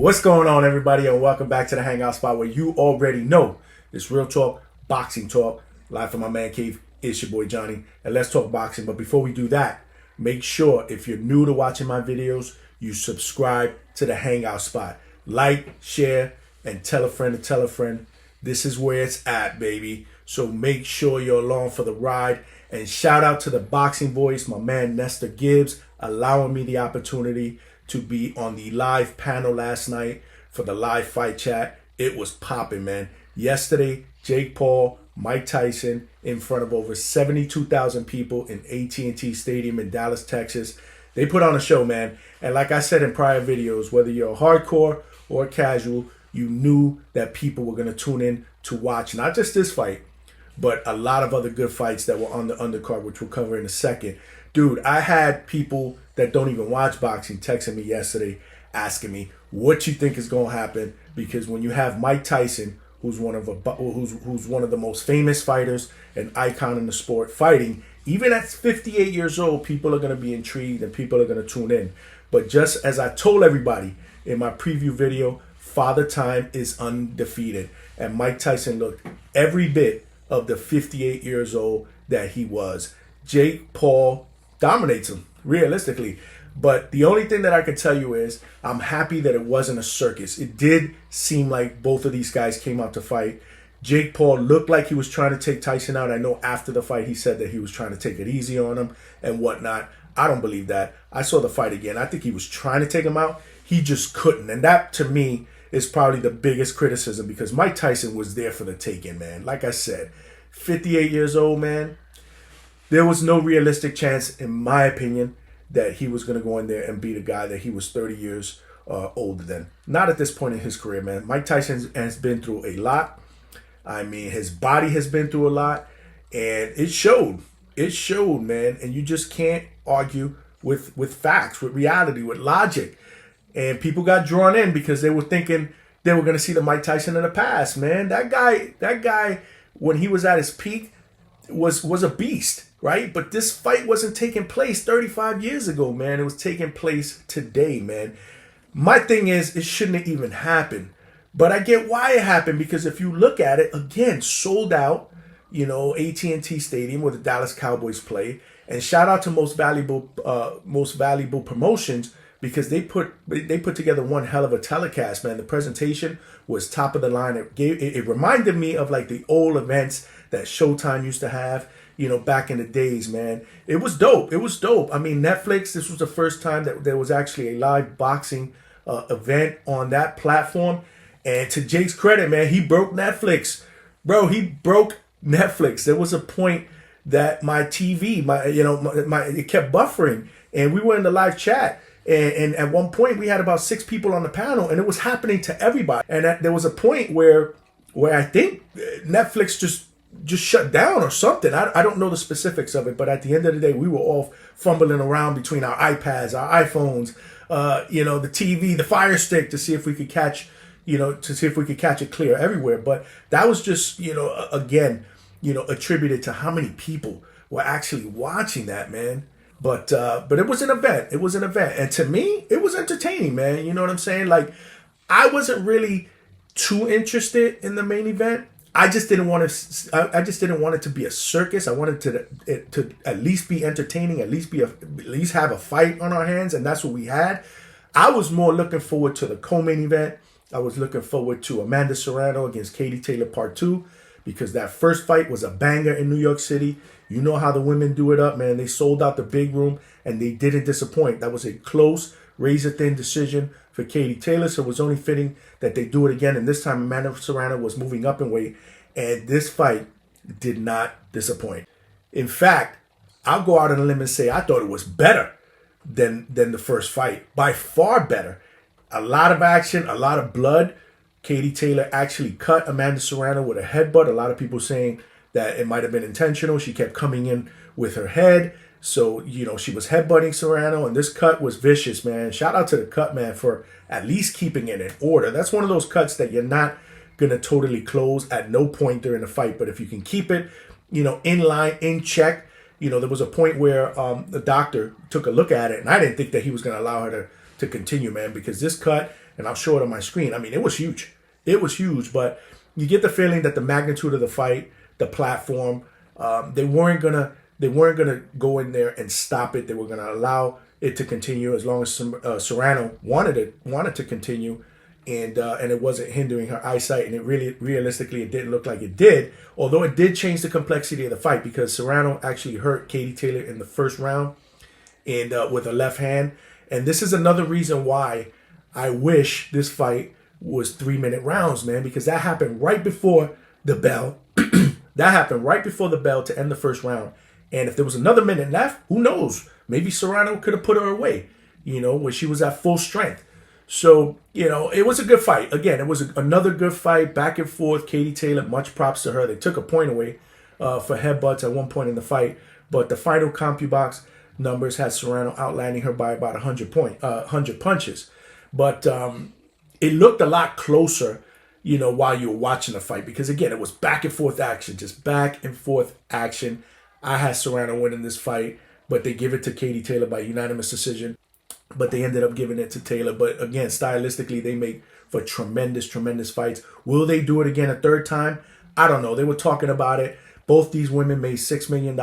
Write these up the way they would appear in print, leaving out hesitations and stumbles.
What's going on, everybody, and welcome back to the Hangout Spot where you already know it's real talk, boxing talk, live from my man cave. It's your boy Johnny, and let's talk boxing. But before we do that, make sure if you're new to watching my videos, you subscribe to the Hangout Spot. Like, share, and tell a friend to tell a friend. This is where it's at, baby. So make sure you're along for the ride. And shout out to the boxing voice, my man Nestor Gibbs, allowing me the opportunity to be on the live panel last night for the live fight chat. It was popping, man. Yesterday, Jake Paul, Mike Tyson in front of over 72,000 people in AT&T Stadium in Dallas, Texas. They put on a show, man. And like I said in prior videos, whether you're a hardcore or casual, you knew that people were going to tune in to watch not just this fight, but a lot of other good fights that were on the undercard, which we'll cover in a second. Dude, I had people that don't even watch boxing texting me yesterday asking me what you think is going to happen, because when you have Mike Tyson, who's one of the most famous fighters and icon in the sport, fighting, even at 58 years old, people are going to be intrigued and people are going to tune in. But just as I told everybody in my preview video, Father Time is undefeated, and Mike Tyson looked every bit of the 58 years old that he was. Jake Paul dominates him, realistically. But the only thing that I can tell you is I'm happy that it wasn't a circus. It did seem like both of these guys came out to fight. Jake Paul looked like he was trying to take Tyson out. I know after the fight he said that he was trying to take it easy on him and whatnot. I don't believe that. I saw the fight again. I think he was trying to take him out. He just couldn't. And that, to me, is probably the biggest criticism, because Mike Tyson was there for the taking, man. Like I said, 58 years old, man. There was no realistic chance, in my opinion, that he was going to go in there and beat a guy that he was 30 years older than. Not at this point in his career, man. Mike Tyson has been through a lot. I mean, his body has been through a lot, and it showed. It showed, man. And you just can't argue with facts, with reality, with logic. And people got drawn in because they were thinking they were going to see the Mike Tyson of the past, man. That guy, when he was at his peak, was a beast, right? But this fight wasn't taking place 35 years ago, man. It was taking place today, man. My thing is, it shouldn't have even happened. But I get why it happened, because if you look at it, again, sold out, AT&T Stadium where the Dallas Cowboys play. And shout out to Most Valuable Promotions, because they put together one hell of a telecast, man. The presentation was top of the line. It reminded me of like the old events that Showtime used to have, back in the days, man. It was dope. It was dope. I mean, Netflix, this was the first time that there was actually a live boxing event on that platform. And to Jake's credit, man, he broke Netflix. Bro, he broke Netflix. There was a point that my TV, it kept buffering, and we were in the live chat. And at one point, we had about 6 people on the panel, and it was happening to everybody. And there was a point where I think Netflix just shut down or something. I don't know the specifics of it, but at the end of the day, we were all fumbling around between our iPads, our iPhones, the TV, the Fire Stick, to see if we could catch, it clear everywhere. But that was just, attributed to how many people were actually watching that, man. But it was an event. It was an event. And to me, it was entertaining, man. You know what I'm saying? Like, I wasn't really too interested in the main event. I just didn't want it to be a circus. I wanted it to at least be entertaining, at least have a fight on our hands, and that's what we had. I was more looking forward to the co-main event. I was looking forward to Amanda Serrano against Katie Taylor Part 2, because that first fight was a banger in New York City. You know how the women do it up, man. They sold out the big room, and they didn't disappoint. That was a close, razor-thin decision for Katie Taylor, so it was only fitting that they do it again. And this time, Amanda Serrano was moving up in weight, and this fight did not disappoint. In fact, I'll go out on a limb and say I thought it was better than the first fight. By far better. A lot of action, a lot of blood. Katie Taylor actually cut Amanda Serrano with a headbutt. A lot of people saying that it might have been intentional. She kept coming in with her head. So, she was headbutting Serrano, and this cut was vicious, man. Shout out to the cut man for at least keeping it in order. That's one of those cuts that you're not going to totally close at no point during the fight. But if you can keep it, in line, in check, there was a point where the doctor took a look at it, and I didn't think that he was going to allow her to continue, man, because this cut and I'll show it on my screen. I mean, it was huge. It was huge, but you get the feeling that the magnitude of the fight, the platform, they weren't gonna go in there and stop it. They were gonna allow it to continue as long as Serrano wanted to continue, and it wasn't hindering her eyesight. And it really, realistically, it didn't look like it did. Although it did change the complexity of the fight, because Serrano actually hurt Katie Taylor in the first round, and with a left hand. And this is another reason why I wish this fight was 3-minute rounds, man, because that happened right before the bell. That happened right before the bell to end the first round. And if there was another minute left, who knows? Maybe Serrano could have put her away, when she was at full strength. So, it was a good fight. Again, it was another good fight, back and forth. Katie Taylor, much props to her. They took a point away for headbutts at one point in the fight. But the final CompuBox numbers had Serrano outlining her by about 100 punches. But it looked a lot closer, while you were watching the fight. Because, again, it was back and forth action. Just back and forth action. I had Serrano winning this fight, but they give it to Katie Taylor by unanimous decision. But they ended up giving it to Taylor. But again, stylistically, they make for tremendous, tremendous fights. Will they do it again a third time? I don't know. They were talking about it. Both these women made $6 million.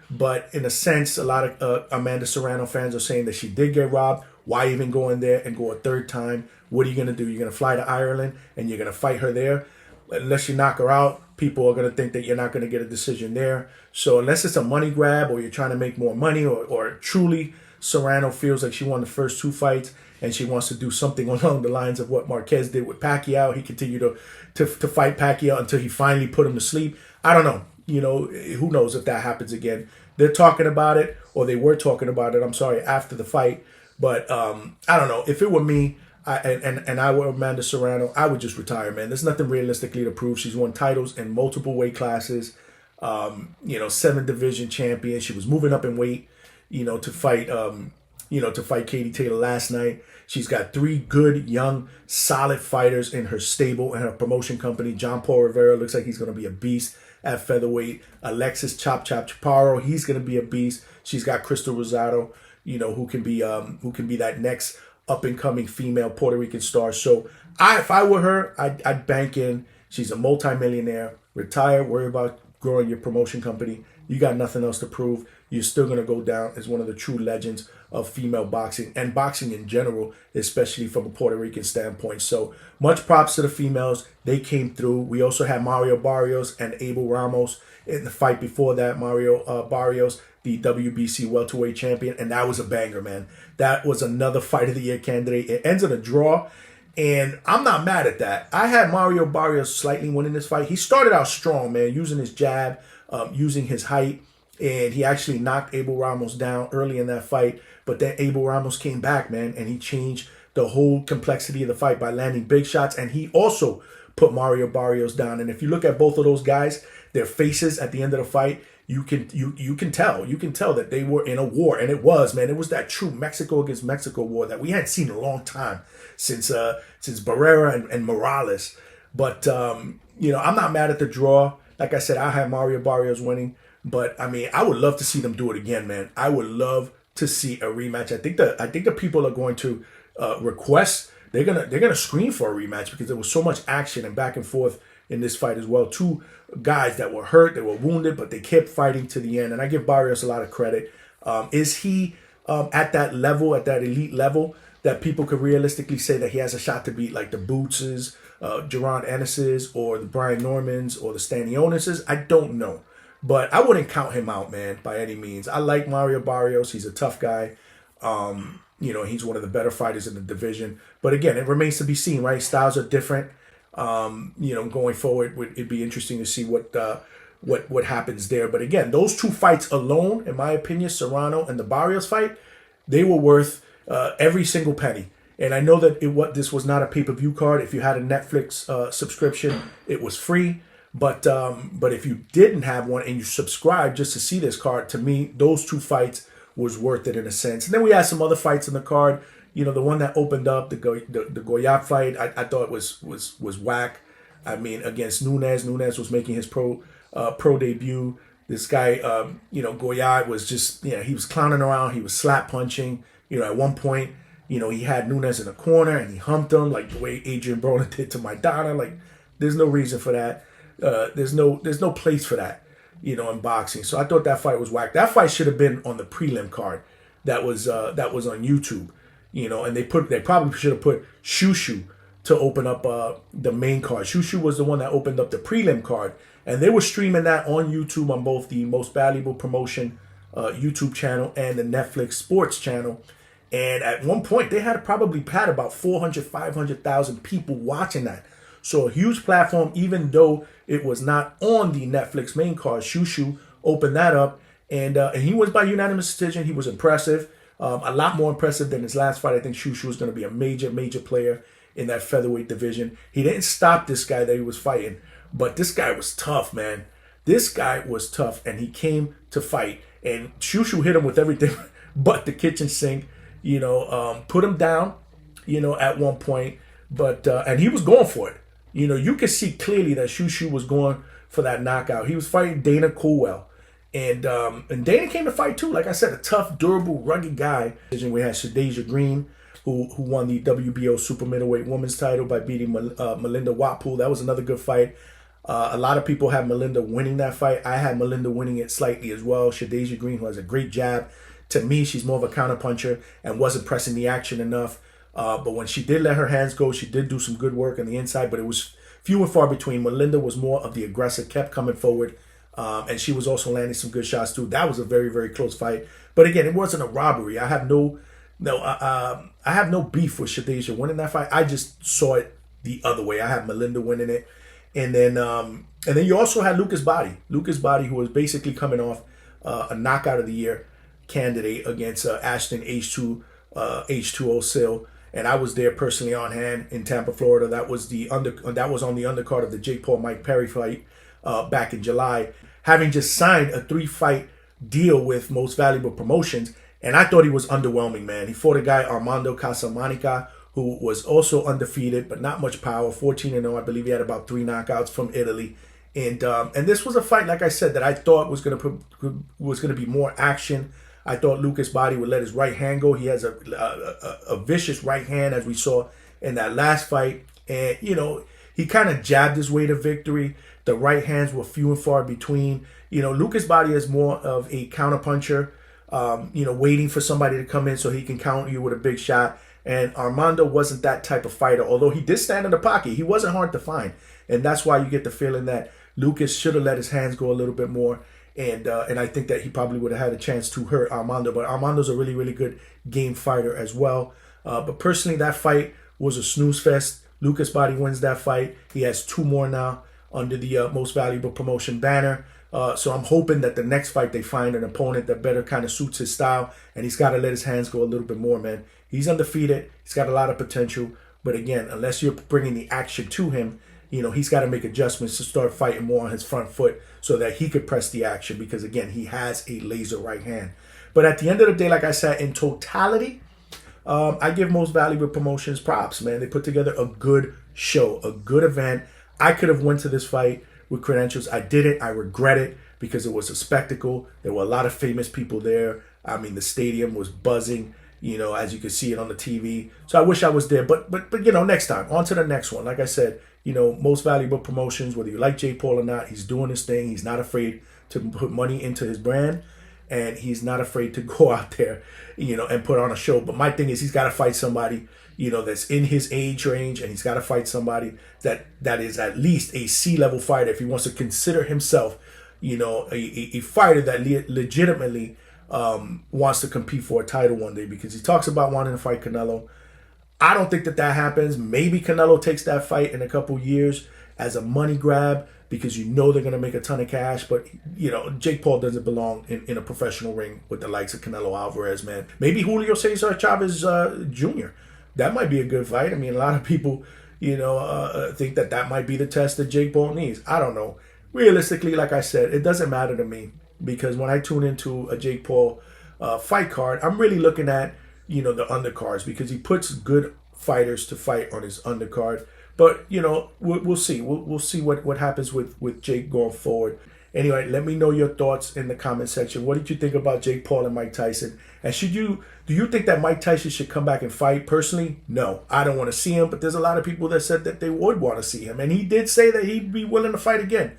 But in a sense, a lot of Amanda Serrano fans are saying that she did get robbed. Why even go in there and go a third time? What are you going to do? You're going to fly to Ireland and you're going to fight her there? Unless you knock her out, people are going to think that you're not going to get a decision there. So unless it's a money grab or you're trying to make more money, or truly Serrano feels like she won the first 2 fights and she wants to do something along the lines of what Marquez did with Pacquiao. He continued to fight Pacquiao until he finally put him to sleep. I don't know. Who knows if that happens again. They're talking about it, or they were talking about it, after the fight. But I don't know. If it were me, I were Amanda Serrano, I would just retire, man. There's nothing realistically to prove. She's won titles in multiple weight classes, 7 division champion. She was moving up in weight, to fight Katie Taylor last night. She's got 3 good, young, solid fighters in her stable and her promotion company. John Paul Rivera looks like he's going to be a beast at featherweight. Alexis Chop Chaparro, he's going to be a beast. She's got Crystal Rosado, who can be that next up and coming female Puerto Rican star. So if I were her, I'd bank in. She's a multimillionaire. Retire, worry about growing your promotion company. You got nothing else to prove. You're still going to go down as one of the true legends of female boxing and boxing in general, especially from a Puerto Rican standpoint. So much props to the females. They came through. We also had Mario Barrios and Abel Ramos in the fight before that. Mario Barrios, the WBC welterweight champion, and that was a banger, man. That was another fight of the year candidate. It ends in a draw, and I'm not mad at that. I had Mario Barrios slightly winning this fight. He started out strong, man, using his jab, using his height, and he actually knocked Abel Ramos down early in that fight. But then Abel Ramos came back, man, and he changed the whole complexity of the fight by landing big shots, and he also put Mario Barrios down. And if you look at both of those guys, their faces at the end of the fight, you can tell that they were in a war. And it was that true Mexico against Mexico war that we hadn't seen in a long time since Barrera and Morales. But I'm not mad at the draw. Like I said, I had Mario Barrios winning, but I would love to see them do it again, man. I would love to see a rematch. I think the people are going to request. They're gonna screen for a rematch because there was so much action and back and forth in this fight as well. 2 guys that were hurt, they were wounded, but they kept fighting to the end. And I give Barrios a lot of credit. Is he at that level, at that elite level, that people could realistically say that he has a shot to beat like the Bootses, Geron Ennis's, or the Brian Normans, or the Stanionis's? I don't know. But I wouldn't count him out, man, by any means. I like Mario Barrios. He's a tough guy. He's one of the better fighters in the division. But again, it remains to be seen, right? Styles are different. Going forward, it'd be interesting to see what happens there. But again, those 2 fights alone, in my opinion, Serrano and the Barrios fight, they were worth every single penny. And I know that this was not a pay-per-view card. If you had a Netflix subscription, it was free. But if you didn't have one and you subscribed just to see this card, to me, those 2 fights was worth it in a sense. And then we had some other fights in the card. The one that opened up, the Goyat fight, I thought was whack. Against Nunes. Nunes was making his pro debut. This guy, Goyat was just, he was clowning around. He was slap punching. At one point, He had Nunes in the corner and he humped him like the way Adrian Broner did to Maidana. Like, there's no reason for that. There's no place for that, in boxing. So I thought that fight was whack. That fight should have been on the prelim card that was on YouTube, and they probably should have put Shushu to open up the main card. Shushu was the one that opened up the prelim card, and they were streaming that on YouTube on both the Most Valuable Promotion YouTube channel and the Netflix Sports channel. And at one point, they probably had about 400, 500,000 people watching that. So a huge platform, even though it was not on the Netflix main card. Shushu opened that up, and he was by unanimous decision. He was impressive, a lot more impressive than his last fight. I think Shushu was going to be a major, major player in that featherweight division. He didn't stop this guy that he was fighting, but this guy was tough, man. This guy was tough, and he came to fight. And Shushu hit him with everything but the kitchen sink, put him down, at one point. But and he was going for it. You could see clearly that Shushu was going for that knockout. He was fighting Dana Coolwell. And Dana came to fight too. Like I said, a tough, durable, rugged guy. We had Shadeja Green, who won the WBO super middleweight women's title by beating Melinda Watpool. That was another good fight. A lot of people had Melinda winning that fight. I had Melinda winning it slightly as well. Shadeja Green, who has a great jab. To me, she's more of a counterpuncher and wasn't pressing the action enough. But when she did let her hands go, she did do some good work on the inside, but it was few and far between. Melinda was more of the aggressor, kept coming forward, and she was also landing some good shots too. That was a very, very close fight. But again, it wasn't a robbery. I have no beef with Shadeja winning that fight. I just saw it the other way. I had Melinda winning it. And then you also had Lucas Body, who was basically coming off a knockout of the year candidate against Ashton H2O Sill, and I was there personally on hand in Tampa, Florida. That was on the undercard of the Jake Paul Mike Perry fight back in July, having just signed a 3-fight deal with Most Valuable Promotions, and I thought he was underwhelming, man. He fought a guy, Armando Casamanica, who was also undefeated but not much power, 14-0. I believe he had about 3 knockouts from Italy. And this was a fight, like I said, that I thought was going to be more action. I thought Lucas Body would let his right hand go. He has a vicious right hand, as we saw in that last fight. And, he kind of jabbed his way to victory. The right hands were few and far between. Lucas Body is more of a counterpuncher, waiting for somebody to come in so he can counter you with a big shot. And Armando wasn't that type of fighter, although he did stand in the pocket. He wasn't hard to find. And that's why you get the feeling that Lucas should have let his hands go a little bit more. And I think that he probably would have had a chance to hurt Armando. But Armando's a really, really good game fighter as well. But personally, that fight was a snooze fest. Lucas Body wins that fight. He has 2 more now under the Most Valuable Promotion banner. So I'm hoping that the next fight they find an opponent that better kind of suits his style. And he's got to let his hands go a little bit more, man. He's undefeated. He's got a lot of potential. But again, unless you're bringing the action to him, he's got to make adjustments to start fighting more on his front foot so that he could press the action because, again, he has a laser right hand. But at the end of the day, like I said, in totality, I give Most Valuable Promotions props, man. They put together a good show, a good event. I could have went to this fight with credentials. I didn't. I regret it because it was a spectacle. There were a lot of famous people there. I mean, the stadium was buzzing, as you could see it on the TV. So I wish I was there. But next time, on to the next one. Like I said, Most Valuable Promotions, whether you like Jake Paul or not, he's doing his thing. He's not afraid to put money into his brand, and he's not afraid to go out there, and put on a show. But my thing is he's got to fight somebody, that's in his age range, and he's got to fight somebody that is at least a C-level fighter if he wants to consider himself, a fighter that legitimately wants to compete for a title one day, because he talks about wanting to fight Canelo. I don't think that happens. Maybe Canelo takes that fight in a couple years as a money grab because they're going to make a ton of cash. But, Jake Paul doesn't belong in a professional ring with the likes of Canelo Alvarez, man. Maybe Julio Cesar Chavez Jr. That might be a good fight. I mean, a lot of people, think that might be the test that Jake Paul needs. I don't know. Realistically, like I said, it doesn't matter to me because when I tune into a Jake Paul fight card, I'm really looking at, the undercards because he puts good fighters to fight on his undercard. But, we'll see. We'll see what happens with Jake going forward. Anyway, let me know your thoughts in the comment section. What did you think about Jake Paul and Mike Tyson? And do you think that Mike Tyson should come back and fight? Personally, no. I don't want to see him, but there's a lot of people that said that they would want to see him. And he did say that he'd be willing to fight again.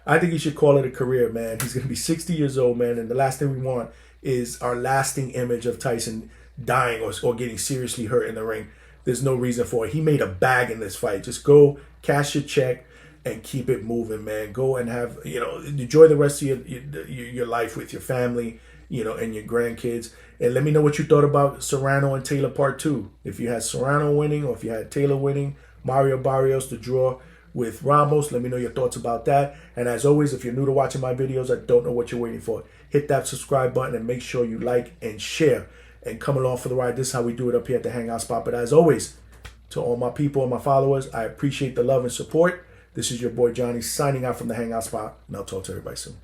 I think he should call it a career, man. He's going to be 60 years old, man. And the last thing we want is our lasting image of Tyson dying or getting seriously hurt in the ring. There's no reason for it. He made a bag in this fight. Just go, cash your check, and keep it moving, man. Go and have, enjoy the rest of your life with your family, and your grandkids. And let me know what you thought about Serrano and Taylor Part 2. If you had Serrano winning or if you had Taylor winning, Mario Barrios to draw with Ramos. Let me know your thoughts about that. And as always, if you're new to watching my videos, I don't know what you're waiting for. Hit that subscribe button and make sure you like and share. And come along for the ride. This is how we do it up here at the Hangout Spot. But as always, to all my people and my followers, I appreciate the love and support. This is your boy Johnny signing out from the Hangout Spot, and I'll talk to everybody soon.